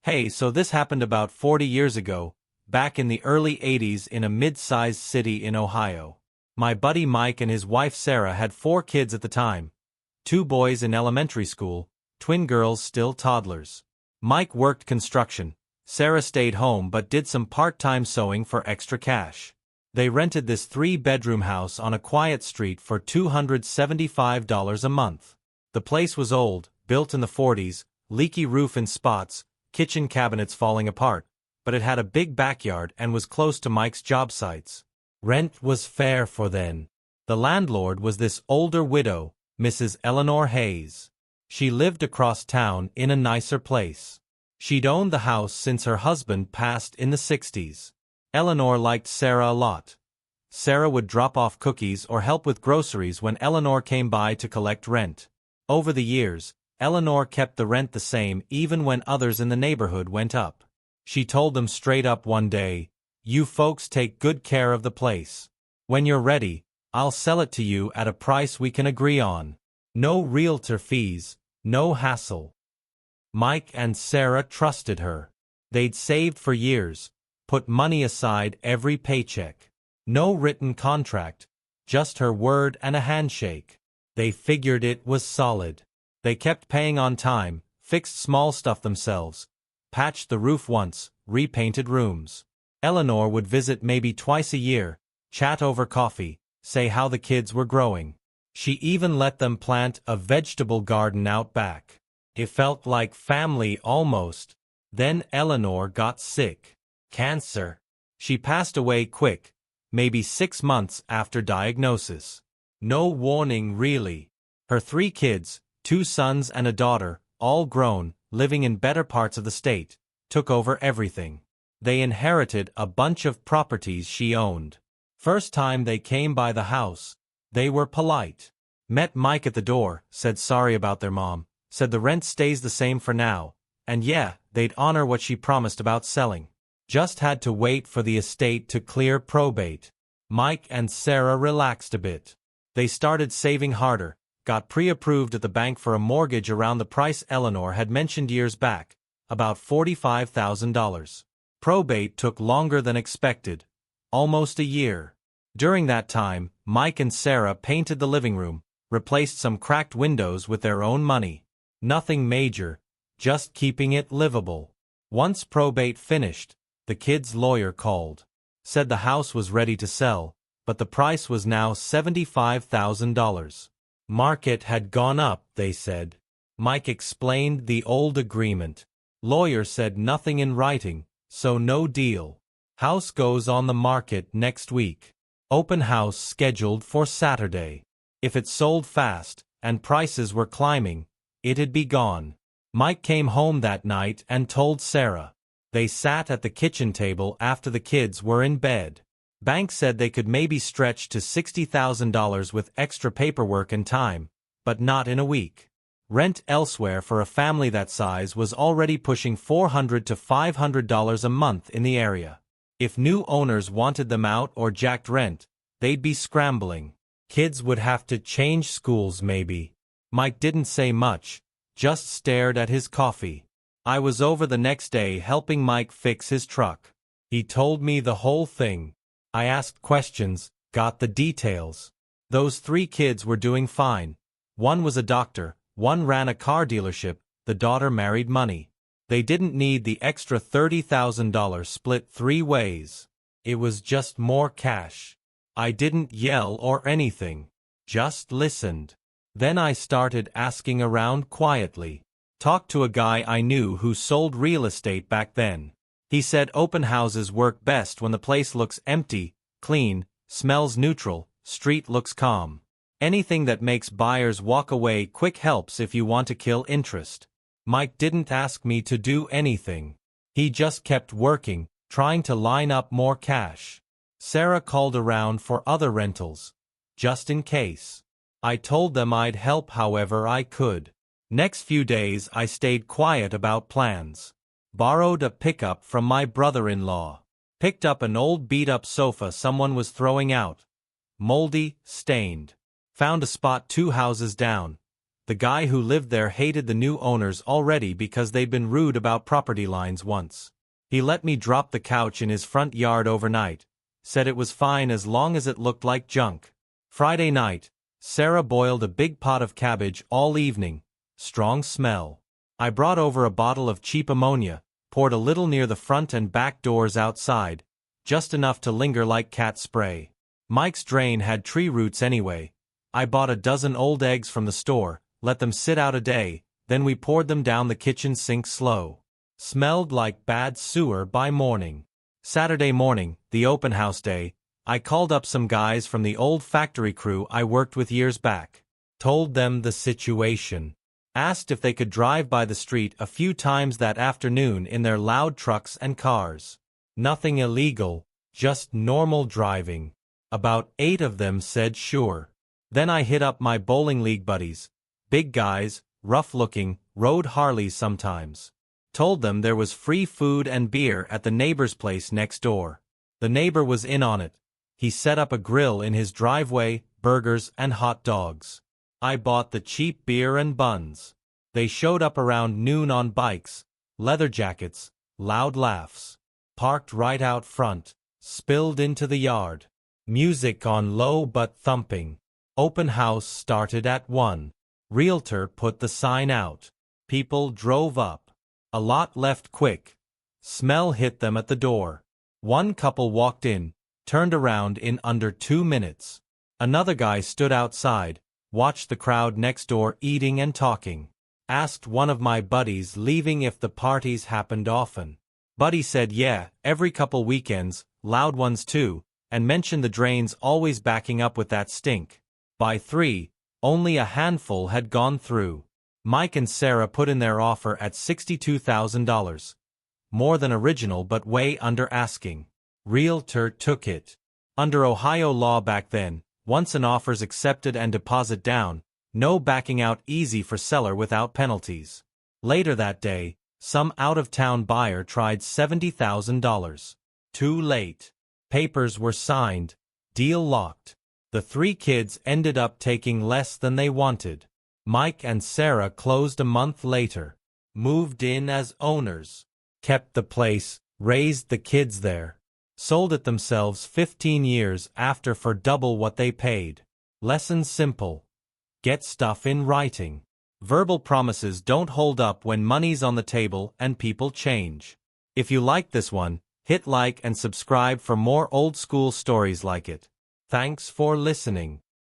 Hey, so this happened about 40 years ago, back in the early 80s in a mid-sized city in Ohio. My buddy Mike and his wife Sarah had 4 kids at the time. 2 boys in elementary school, twin girls still toddlers. Mike worked construction. Sarah stayed home but did some part-time sewing for extra cash. They rented this 3-bedroom house on a quiet street for $275 a month. The place was old, built in the 40s, leaky roof in spots, kitchen cabinets falling apart, but it had a big backyard and was close to Mike's job sites. Rent was fair for then. The landlord was this older widow, Mrs. Eleanor Hayes. She lived across town in a nicer place. She'd owned the house since her husband passed in the 60s. Eleanor liked Sarah a lot. Sarah would drop off cookies or help with groceries when Eleanor came by to collect rent. Over the years, Eleanor kept the rent the same even when others in the neighborhood went up. She told them straight up one day, "You folks take good care of the place. When you're ready, I'll sell it to you at a price we can agree on. No realtor fees, no hassle." Mike and Sarah trusted her. They'd saved for years, put money aside every paycheck. No written contract, just her word and a handshake. They figured it was solid. They kept paying on time, fixed small stuff themselves, patched the roof once, repainted rooms. Eleanor would visit maybe twice a year, chat over coffee, say how the kids were growing. She even let them plant a vegetable garden out back. It felt like family almost. Then Eleanor got sick. Cancer. She passed away quick, maybe 6 months after diagnosis. No warning really. Her 3 kids, 2 sons and a daughter, all grown, living in better parts of the state, took over everything. They inherited a bunch of properties she owned. First time they came by the house, they were polite. Met Mike at the door, said sorry about their mom, said the rent stays the same for now, and yeah, they'd honor what she promised about selling. Just had to wait for the estate to clear probate. Mike and Sarah relaxed a bit. They started saving harder, got pre-approved at the bank for a mortgage around the price Eleanor had mentioned years back, about $45,000. Probate took longer than expected, almost a year. During that time, Mike and Sarah painted the living room, replaced some cracked windows with their own money. Nothing major, just keeping it livable. Once probate finished, the kids' lawyer called. Said the house was ready to sell, but the price was now $75,000. Market had gone up, they said. Mike explained the old agreement. Lawyer said nothing in writing, so no deal. House goes on the market next week. Open house scheduled for Saturday. If it sold fast, and prices were climbing, it'd be gone. Mike came home that night and told Sarah. They sat at the kitchen table after the kids were in bed. Bank said they could maybe stretch to $60,000 with extra paperwork and time, but not in a week. Rent elsewhere for a family that size was already pushing $400 to $500 a month in the area. If new owners wanted them out or jacked rent, they'd be scrambling. Kids would have to change schools maybe. Mike didn't say much, just stared at his coffee. I was over the next day helping Mike fix his truck. He told me the whole thing. I asked questions, got the details. Those 3 kids were doing fine. One was a doctor, one ran a car dealership, the daughter married money. They didn't need the extra $30,000 split 3 ways. It was just more cash. I didn't yell or anything. Just listened. Then I started asking around quietly. Talked to a guy I knew who sold real estate back then. He said open houses work best when the place looks empty, clean, smells neutral, street looks calm. Anything that makes buyers walk away quick helps if you want to kill interest. Mike didn't ask me to do anything. He just kept working, trying to line up more cash. Sarah called around for other rentals, just in case. I told them I'd help however I could. Next few days I stayed quiet about plans. Borrowed a pickup from my brother-in-law. Picked up an old beat-up sofa someone was throwing out. Moldy, stained. Found a spot 2 houses down. The guy who lived there hated the new owners already because they'd been rude about property lines once. He let me drop the couch in his front yard overnight, said it was fine as long as it looked like junk. Friday night, Sarah boiled a big pot of cabbage all evening. Strong smell. I brought over a bottle of cheap ammonia, poured a little near the front and back doors outside, just enough to linger like cat spray. Mike's drain had tree roots anyway. I bought a dozen old eggs from the store, let them sit out a day, then we poured them down the kitchen sink slow. Smelled like bad sewer by morning. Saturday morning, the open house day, I called up some guys from the old factory crew I worked with years back. Told them the situation. Asked if they could drive by the street a few times that afternoon in their loud trucks and cars. Nothing illegal, just normal driving. About 8 of them said sure. Then I hit up my bowling league buddies. Big guys, rough-looking, rode Harleys sometimes. Told them there was free food and beer at the neighbor's place next door. The neighbor was in on it. He set up a grill in his driveway, burgers and hot dogs. I bought the cheap beer and buns. They showed up around noon on bikes, leather jackets, loud laughs. Parked right out front, spilled into the yard. Music on low but thumping. Open house started at 1. Realtor put the sign out. People drove up. A lot left quick. Smell hit them at the door. One couple walked in, turned around in under 2 minutes. Another guy stood outside, watched the crowd next door eating and talking. Asked one of my buddies leaving if the parties happened often. Buddy said yeah, every couple weekends, loud ones too, and mentioned the drains always backing up with that stink. By 3, only a handful had gone through. Mike and Sarah put in their offer at $62,000. More than original but way under asking. Realtor took it. Under Ohio law back then, once an offer's accepted and deposit down, no backing out, easy for seller without penalties. Later that day, some out-of-town buyer tried $70,000. Too late. Papers were signed. Deal locked. The 3 kids ended up taking less than they wanted. Mike and Sarah closed a month later. Moved in as owners. Kept the place, raised the kids there. Sold it themselves 15 years after for double what they paid. Lesson simple. Get stuff in writing. Verbal promises don't hold up when money's on the table and people change. If you like this one, hit like and subscribe for more old school stories like it. Thanks for listening.